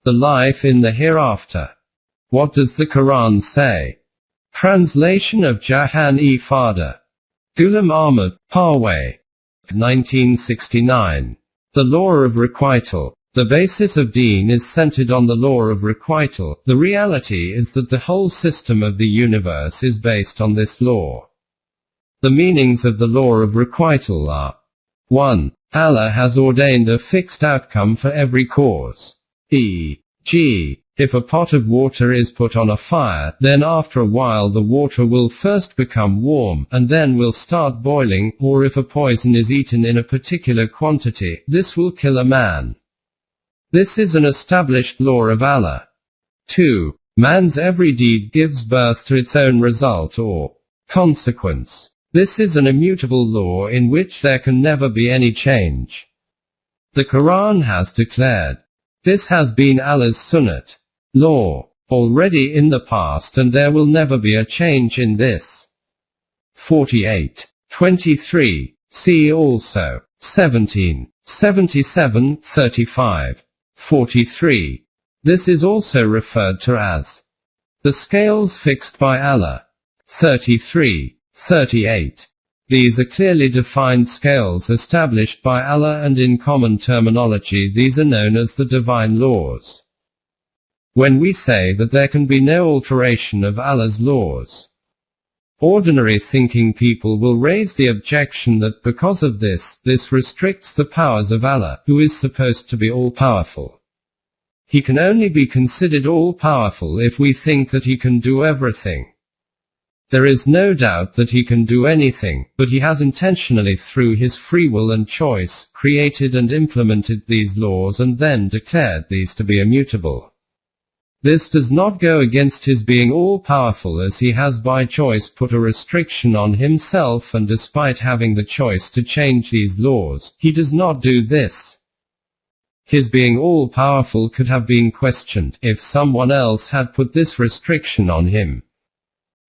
The life in the hereafter. What does the Quran say? Translation of Jahan-e Fada. Ghulam Ahmad, Parwez. 1969. The law of requital. The basis of Deen is centered on the law of requital. The reality is that the whole system of the universe is based on this law. The meanings of the law of requital are: 1. Allah has ordained a fixed outcome for every cause. E.g., if a pot of water is put on a fire, then after a while the water will first become warm, and then will start boiling, or if a poison is eaten in a particular quantity, this will kill a man. This is an established law of Allah. 2. Man's every deed gives birth to its own result or consequence. This is an immutable law in which there can never be any change. The Quran has declared, this has been Allah's Sunnat law already in the past, and there will never be a change in this. 48:23. See also 17:77-35. 43. This is also referred to as the scales fixed by Allah. 33:38. These are clearly defined scales established by Allah, and in common terminology these are known as the divine laws. When we say that there can be no alteration of Allah's laws, ordinary thinking people will raise the objection that because of this restricts the powers of Allah, who is supposed to be all-powerful. He can only be considered all-powerful if we think that he can do everything. There is no doubt that he can do anything, but he has intentionally, through his free will and choice, created and implemented these laws and then declared these to be immutable. This does not go against his being all-powerful, as he has by choice put a restriction on himself, and despite having the choice to change these laws, he does not do this. His being all-powerful could have been questioned if someone else had put this restriction on him.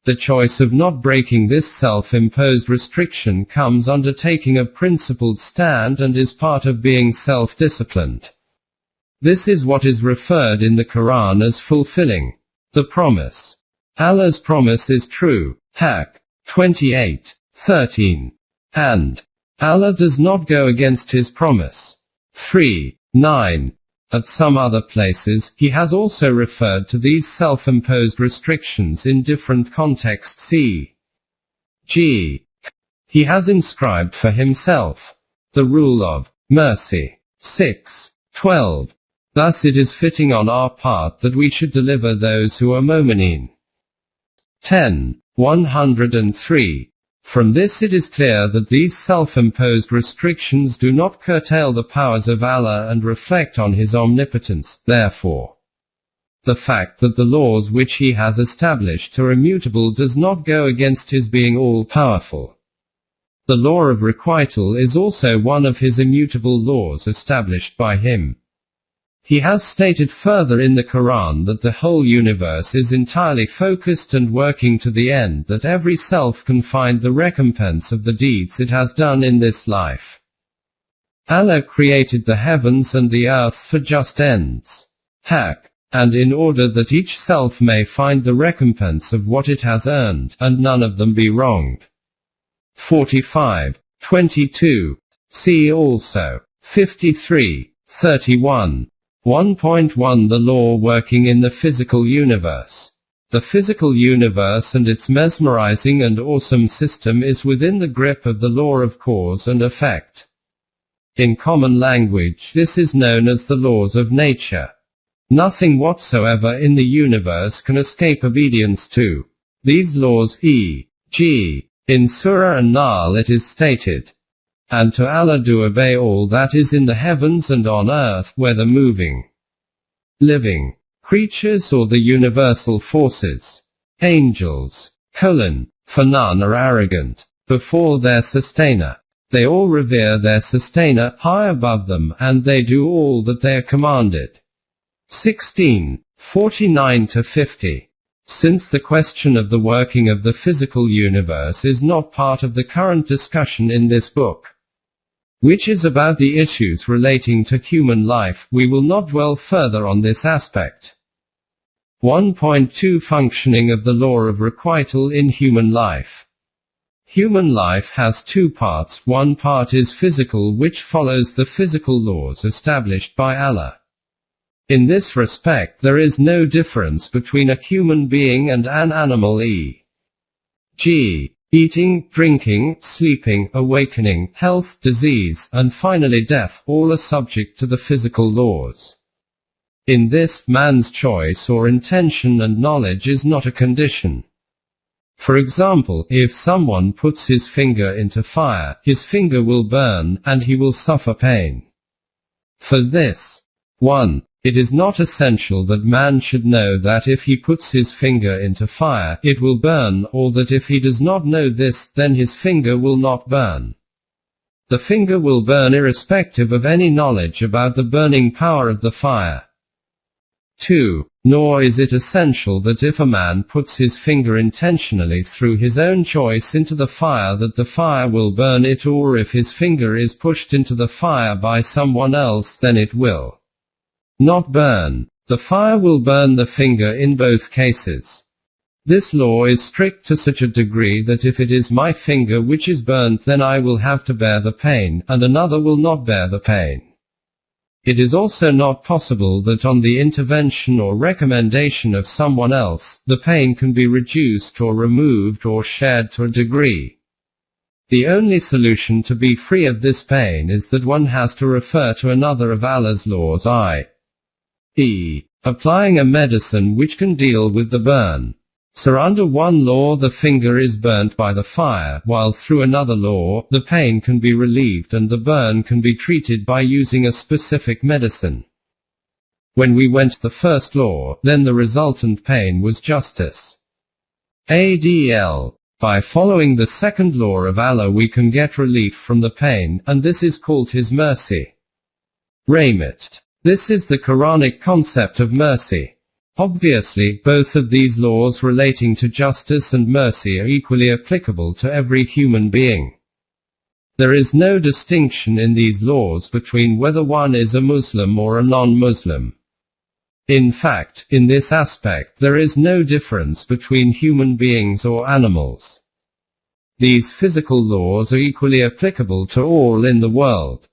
The choice of not breaking this self-imposed restriction comes under taking a principled stand and is part of being self-disciplined. This is what is referred in the Quran as fulfilling the promise. Allah's promise is true. Haqq 28:13. And Allah does not go against his promise. 3:9. At some other places, he has also referred to these self-imposed restrictions in different contexts. E.g., he has inscribed for himself the rule of mercy. 6:12. Thus it is fitting on our part that we should deliver those who are mu'mineen. 10:103. From this it is clear that these self-imposed restrictions do not curtail the powers of Allah and reflect on his omnipotence. Therefore, the fact that the laws which he has established are immutable does not go against his being all-powerful. The law of requital is also one of his immutable laws established by him. He has stated further in the Quran that the whole universe is entirely focused and working to the end that every self can find the recompense of the deeds it has done in this life. Allah created the heavens and the earth for just ends. Haqq. And in order that each self may find the recompense of what it has earned, and none of them be wronged. 45:22. See also 53:31. 1.1 The law working in the physical universe. The physical universe and its mesmerizing and awesome system is within the grip of the law of cause and effect. In common language, this is known as the laws of nature. Nothing whatsoever in the universe can escape obedience to these laws. E.g., in Surah An-Nahl it is stated, and to Allah do obey all that is in the heavens and on earth, whether moving, living creatures or the universal forces. Angels, for none are arrogant before their sustainer. They all revere their sustainer, high above them, and they do all that they are commanded. 16:49-50. Since the question of the working of the physical universe is not part of the current discussion in this book, which is about the issues relating to human life. We will not dwell further on this aspect. 1.2 Functioning of the law of requital in human life. Human life has two parts. One part is physical, which follows the physical laws established by Allah. In this respect, there is no difference between a human being and an animal, e.g., eating, drinking, sleeping, awakening, health, disease, and finally death, all are subject to the physical laws. In this, man's choice or intention and knowledge is not a condition. For example, if someone puts his finger into fire, his finger will burn, and he will suffer pain. For this, 1. It is not essential that man should know that if he puts his finger into fire, it will burn, or that if he does not know this, then his finger will not burn. The finger will burn irrespective of any knowledge about the burning power of the fire. 2. Nor is it essential that if a man puts his finger intentionally through his own choice into the fire that the fire will burn it, or if his finger is pushed into the fire by someone else, then it will not burn. The fire will burn the finger in both cases. This law is strict to such a degree that if it is my finger which is burnt, then I will have to bear the pain, and another will not bear the pain. It is also not possible that on the intervention or recommendation of someone else, the pain can be reduced or removed or shared to a degree. The only solution to be free of this pain is that one has to refer to another of Allah's laws, i.e., applying a medicine which can deal with the burn. So under one law the finger is burnt by the fire, while through another law, the pain can be relieved and the burn can be treated by using a specific medicine. When we went the first law, then the resultant pain was justice. ADL. By following the second law of Allah we can get relief from the pain, and this is called His mercy. Rahmat. This is the Quranic concept of mercy. Obviously, both of these laws relating to justice and mercy are equally applicable to every human being. There is no distinction in these laws between whether one is a Muslim or a non-Muslim. In fact, in this aspect there is no difference between human beings or animals. These physical laws are equally applicable to all in the world.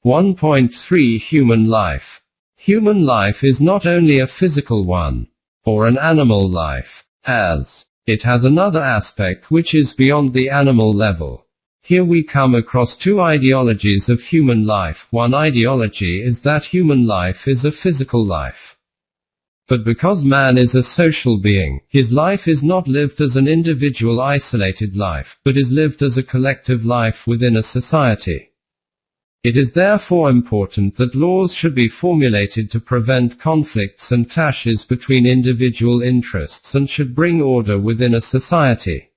1.3 Human life. Human life is not only a physical one, or an animal life, as it has another aspect which is beyond the animal level. Here we come across two ideologies of human life. One ideology is that human life is a physical life. But because man is a social being, his life is not lived as an individual isolated life, but is lived as a collective life within a society. It is therefore important that laws should be formulated to prevent conflicts and clashes between individual interests and should bring order within a society.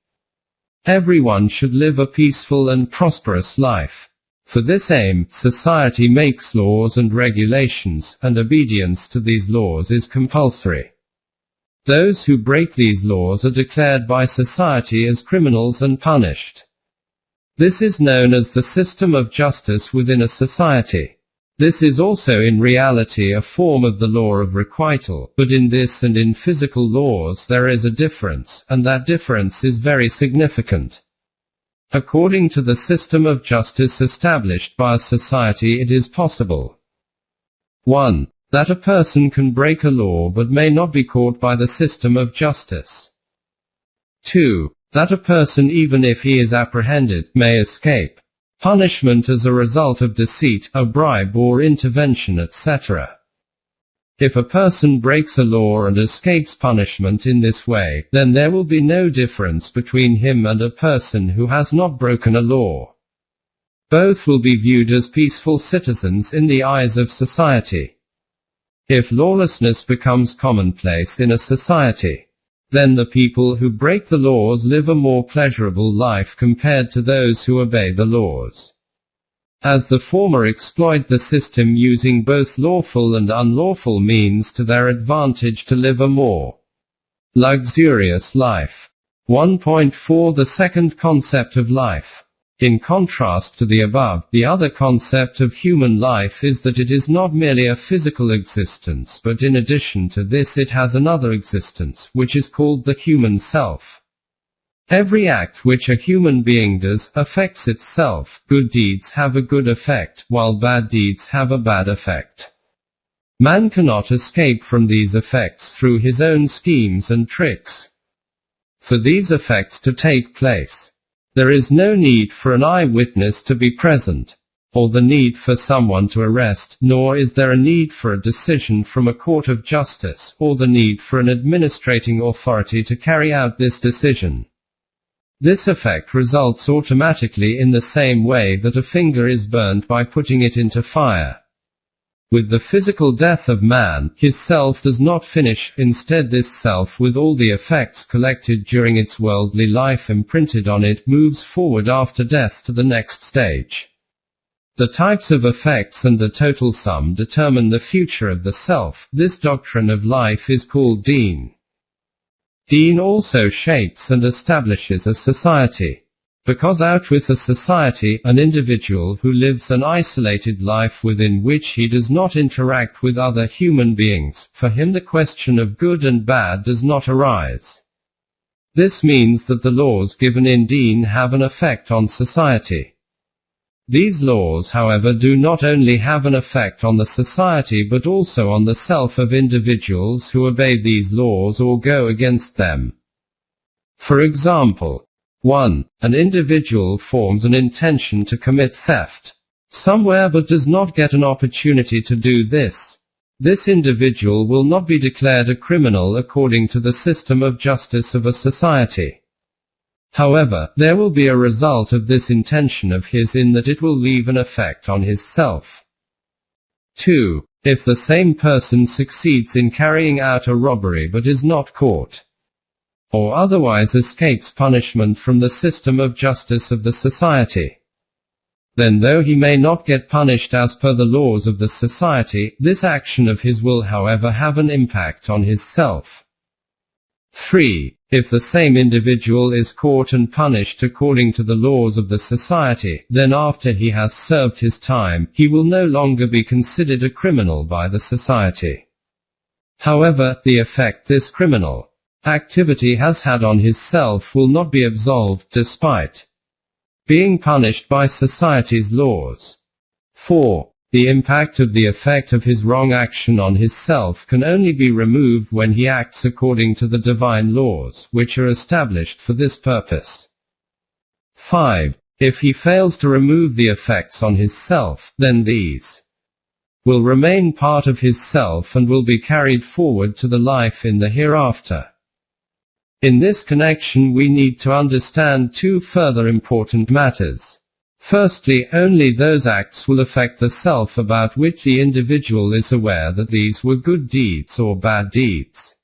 Everyone should live a peaceful and prosperous life. For this aim, society makes laws and regulations, and obedience to these laws is compulsory. Those who break these laws are declared by society as criminals and punished. This is known as the system of justice within a society. This is also in reality a form of the law of requital, but in this and in physical laws there is a difference, and that difference is very significant. According to the system of justice established by a society, it is possible 1. That a person can break a law but may not be caught by the system of justice. 2. That a person, even if he is apprehended, may escape punishment as a result of deceit, a bribe or intervention, etc. If a person breaks a law and escapes punishment in this way, then there will be no difference between him and a person who has not broken a law. Both will be viewed as peaceful citizens in the eyes of society. If lawlessness becomes commonplace in a society, then the people who break the laws live a more pleasurable life compared to those who obey the laws. As the former exploit the system using both lawful and unlawful means to their advantage to live a more luxurious life. 1.4 The second concept of life. In contrast to the above, the other concept of human life is that it is not merely a physical existence, but in addition to this it has another existence, which is called the human self. Every act which a human being does affects itself. Good deeds have a good effect, while bad deeds have a bad effect. Man cannot escape from these effects through his own schemes and tricks. For these effects to take place, there is no need for an eyewitness to be present, or the need for someone to arrest, nor is there a need for a decision from a court of justice, or the need for an administrating authority to carry out this decision. This effect results automatically in the same way that a finger is burned by putting it into fire. With the physical death of man, his self does not finish. Instead, this self, with all the effects collected during its worldly life imprinted on it, moves forward after death to the next stage. The types of effects and the total sum determine the future of the self. This doctrine of life is called Deen. Deen also shapes and establishes a society. Because out with a society, an individual who lives an isolated life within which he does not interact with other human beings, for him the question of good and bad does not arise. This means that the laws given in Deen have an effect on society. These laws, however, do not only have an effect on the society but also on the self of individuals who obey these laws or go against them. For example, 1. An individual forms an intention to commit theft somewhere but does not get an opportunity to do this. This individual will not be declared a criminal according to the system of justice of a society. However, there will be a result of this intention of his in that it will leave an effect on his self. 2. If the same person succeeds in carrying out a robbery but is not caught, or otherwise escapes punishment from the system of justice of the society, then though he may not get punished as per the laws of the society, this action of his will however have an impact on his self. 3. If the same individual is caught and punished according to the laws of the society, then after he has served his time, he will no longer be considered a criminal by the society. However, the effect this criminal activity has had on his self will not be absolved, despite being punished by society's laws. 4. The impact of the effect of his wrong action on his self can only be removed when he acts according to the divine laws, which are established for this purpose. 5. If he fails to remove the effects on his self, then these will remain part of his self and will be carried forward to the life in the hereafter. In this connection we need to understand two further important matters. Firstly, only those acts will affect the self about which the individual is aware that these were good deeds or bad deeds.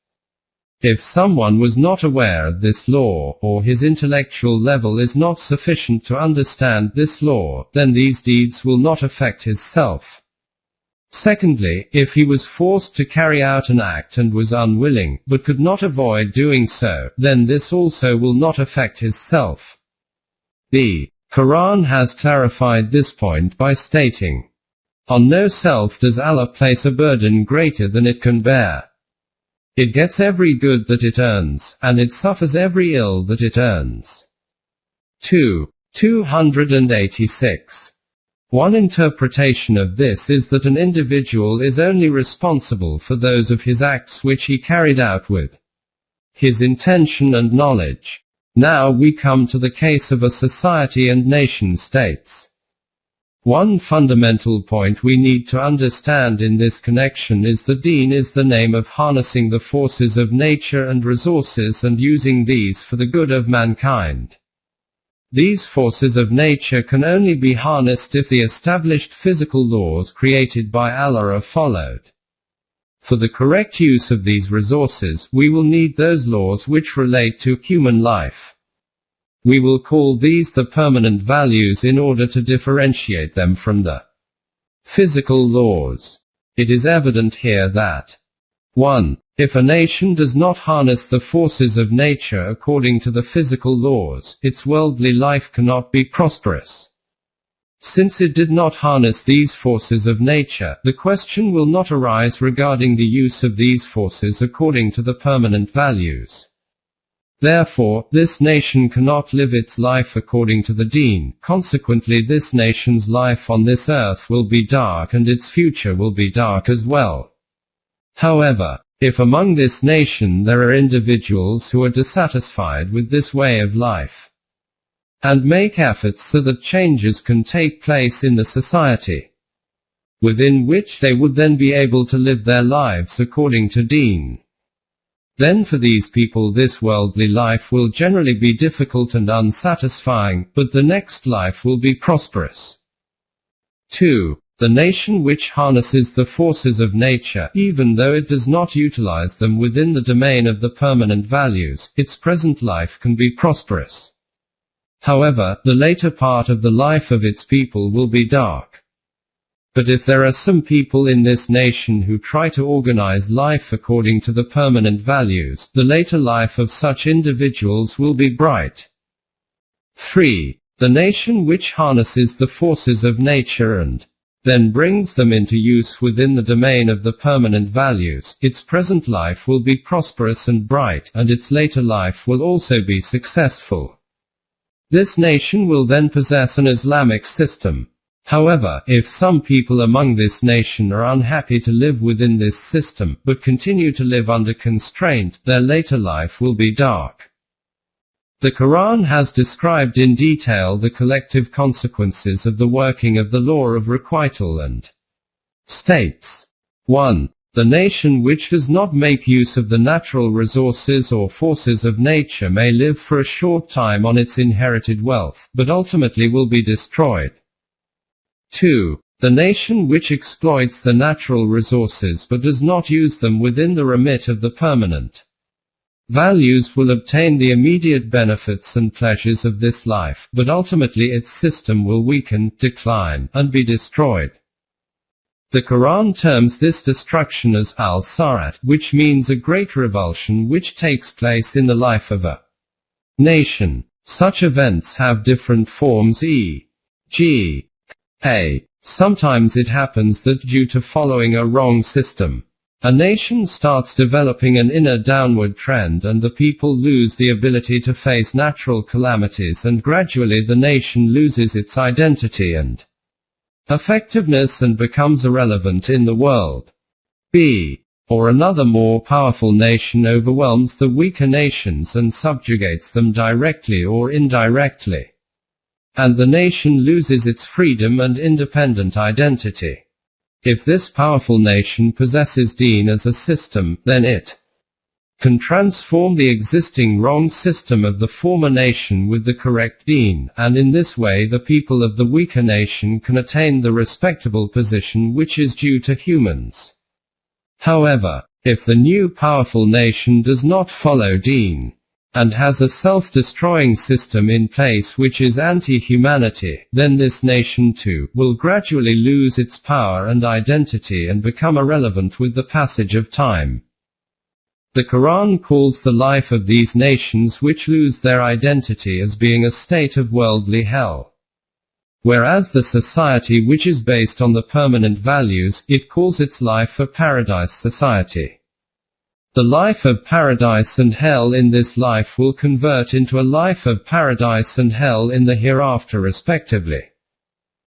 If someone was not aware of this law, or his intellectual level is not sufficient to understand this law, then these deeds will not affect his self. Secondly, if he was forced to carry out an act and was unwilling, but could not avoid doing so, then this also will not affect his self. The Quran has clarified this point by stating, "On no self does Allah place a burden greater than it can bear. It gets every good that it earns, and it suffers every ill that it earns." 286. One interpretation of this is that an individual is only responsible for those of his acts which he carried out with his intention and knowledge. Now we come to the case of a society and nation states. One fundamental point we need to understand in this connection is that Deen is the name of harnessing the forces of nature and resources and using these for the good of mankind. These forces of nature can only be harnessed if the established physical laws created by Allah are followed. For the correct use of these resources, we will need those laws which relate to human life. We will call these the permanent values in order to differentiate them from the physical laws. It is evident here that 1. If a nation does not harness the forces of nature according to the physical laws, its worldly life cannot be prosperous. Since it did not harness these forces of nature, the question will not arise regarding the use of these forces according to the permanent values. Therefore, this nation cannot live its life according to the deen. Consequently, this nation's life on this earth will be dark and its future will be dark as well. However, if among this nation there are individuals who are dissatisfied with this way of life, and make efforts so that changes can take place in the society, within which they would then be able to live their lives according to deen, then for these people this worldly life will generally be difficult and unsatisfying, but the next life will be prosperous. 2. The nation which harnesses the forces of nature, even though it does not utilize them within the domain of the permanent values, its present life can be prosperous. However, the later part of the life of its people will be dark. But if there are some people in this nation who try to organize life according to the permanent values, the later life of such individuals will be bright. 3. The nation which harnesses the forces of nature and then brings them into use within the domain of the permanent values, its present life will be prosperous and bright, and its later life will also be successful. This nation will then possess an Islamic system. However, if some people among this nation are unhappy to live within this system, but continue to live under constraint, their later life will be dark. The Quran has described in detail the collective consequences of the working of the law of requital and states. 1. The nation which does not make use of the natural resources or forces of nature may live for a short time on its inherited wealth, but ultimately will be destroyed. 2. The nation which exploits the natural resources but does not use them within the remit of the permanent values will obtain the immediate benefits and pleasures of this life, but ultimately its system will weaken, decline, and be destroyed. The Quran terms this destruction as al-sarat, which means a great revulsion which takes place in the life of a nation. Such events have different forms e.g. A. Sometimes it happens that due to following a wrong system, a nation starts developing an inner downward trend and the people lose the ability to face natural calamities, and gradually the nation loses its identity and effectiveness and becomes irrelevant in the world. B. Or another more powerful nation overwhelms the weaker nations and subjugates them directly or indirectly, and the nation loses its freedom and independent identity. If this powerful nation possesses deen as a system, then it can transform the existing wrong system of the former nation with the correct deen, and in this way the people of the weaker nation can attain the respectable position which is due to humans. However, if the new powerful nation does not follow deen, and has a self-destroying system in place which is anti-humanity, then this nation too will gradually lose its power and identity and become irrelevant with the passage of time. The Quran calls the life of these nations which lose their identity as being a state of worldly hell, whereas the society which is based on the permanent values, it calls its life a paradise society. The life of paradise and hell in this life will convert into a life of paradise and hell in the hereafter respectively.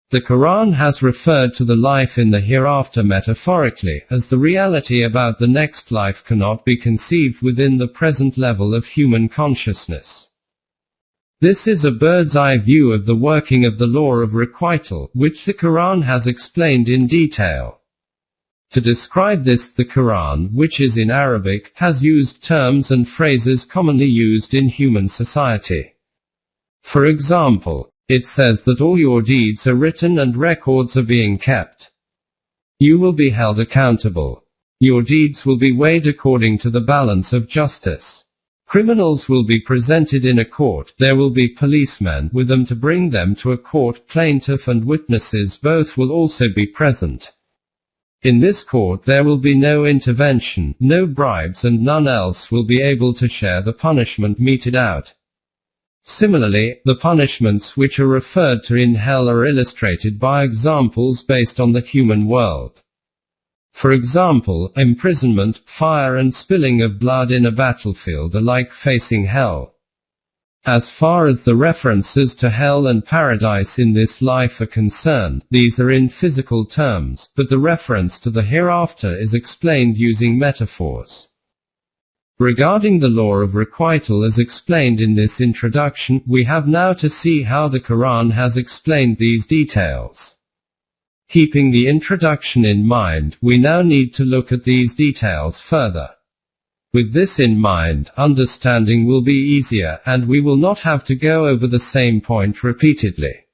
The Quran has referred to the life in the hereafter metaphorically, as the reality about the next life cannot be conceived within the present level of human consciousness. This is a bird's-eye view of the working of the law of requital, which the Quran has explained in detail. To describe this, the Quran, which is in Arabic, has used terms and phrases commonly used in human society. For example, it says that all your deeds are written and records are being kept. You will be held accountable. Your deeds will be weighed according to the balance of justice. Criminals will be presented in a court. There will be policemen with them to bring them to a court. Plaintiff and witnesses both will also be present. In this court there will be no intervention, no bribes, and none else will be able to share the punishment meted out. Similarly, the punishments which are referred to in hell are illustrated by examples based on the human world. For example, imprisonment, fire, and spilling of blood in a battlefield are like facing hell. As far as the references to hell and paradise in this life are concerned, these are in physical terms, but the reference to the hereafter is explained using metaphors. Regarding the law of requital as explained in this introduction, we have now to see how the Quran has explained these details. Keeping the introduction in mind, we now need to look at these details further. With this in mind, understanding will be easier, and we will not have to go over the same point repeatedly.